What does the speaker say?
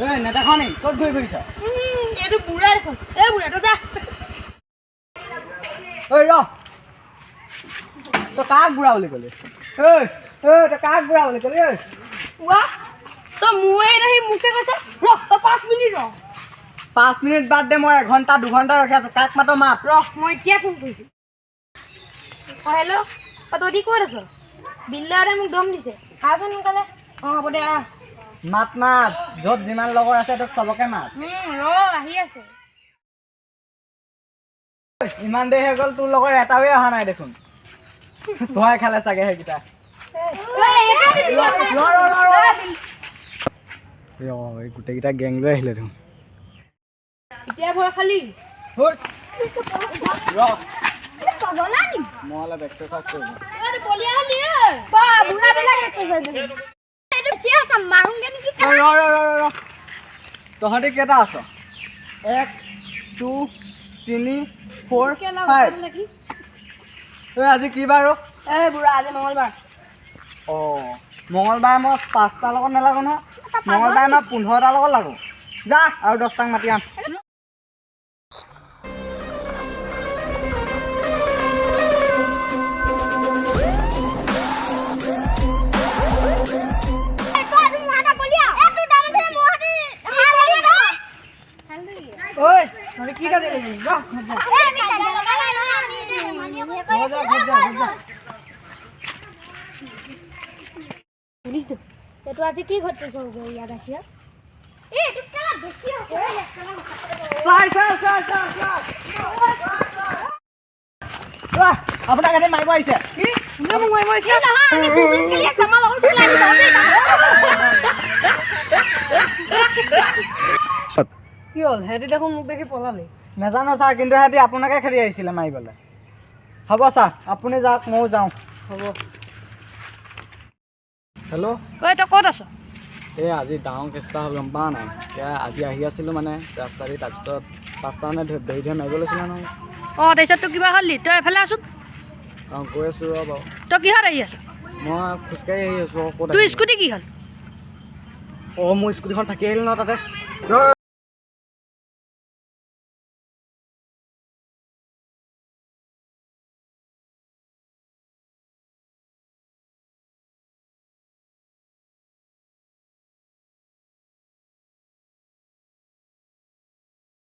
এই নেদেখানি ক'ত ঘূৰি ফুৰিছ? এইটো বুঢ়া দেখোন। এই বুঢ়াটো যা। ঐ ৰ তই কাক বুঢ়া বুলি ক'লি? ঐ তই কাক বুঢ়া বুলি ক'লি? ঐ ৱা তই মোৰে নাহি মোকে কৈছ ৰ তই 5 মিনিট ৰ 5 মিনিট বাদ দে, মই 1 ঘণ্টা 2 ঘণ্টা ৰখি আছোঁ। কাক মাত মাত। ৰ মই এতিয়া ফোন কৰিছোঁ। হেল্ল' তহঁতি ক'ত আছ? বিল্লাৰে মোক দম দিছে। আহচোন সোনকালে। হ'ব দে আহ। মাত মাত, য'ত যিমান লগৰ আছে তোক চবকে মাত। ৰ আহি আছে। ইমান দেৰি হৈ গ'ল, তোৰ লগৰ এটাৱে অহা নাই দেখোন। ভয় খালে চাগে সেইকেইটা। এই গোটেইকেইটা গেং লৈ আহিলে দেখোন। এতিয়া ভয় খালি? মই অলপ এক্সাৰচাইজ কৰিম। তহঁতি কেইটা আছ? 1 2 3 4 5। আজি কি বাৰ? আজি মঙলবাৰ। মঙলবাৰে মই 5টাৰ লগত নালাগো নহয়। মঙলবাৰে মই 15টাৰ লগত লাগো। যা আৰু 10টাক মাতি আন। এইটো আজি কি ঘটে ইয়াত আছি আপোনাক এনে মাৰিব আহিছে। কি হ'ল সিহঁতি দেখোন মোক দেখি পলালে। নাজানো ছাৰ, কিন্তু সিহঁতি আপোনাকে খেলি আহিছিলে মাৰিবলৈ। হ'ব ছাৰ, আপুনি যাওক, ময়ো যাওঁ। হ'ব। হেল্ল'। ঐ তই ক'ত আছ? এই আজি ডাঙৰ কেছ এটা হ'ল, গম পাওঁ নাই? এতিয়া আজি আহি আছিলোঁ মানে ৰাস্তা দি, তাৰপিছত 5টা মানে ধৰি মাৰিব লৈছিলে নহয়। তাৰপিছত তোৰ কিবা হ'ল নি? তই এফালে আছোন। গৈ আছোঁ ৰ বাৰু। তই কিহত আহি আছ? মই খোজকাঢ়ি আহি আছোঁ। ক'ত তোৰ স্কুটি কি হ'ল? মোৰ স্কুটিখন থাকি আহিল ন তাতে।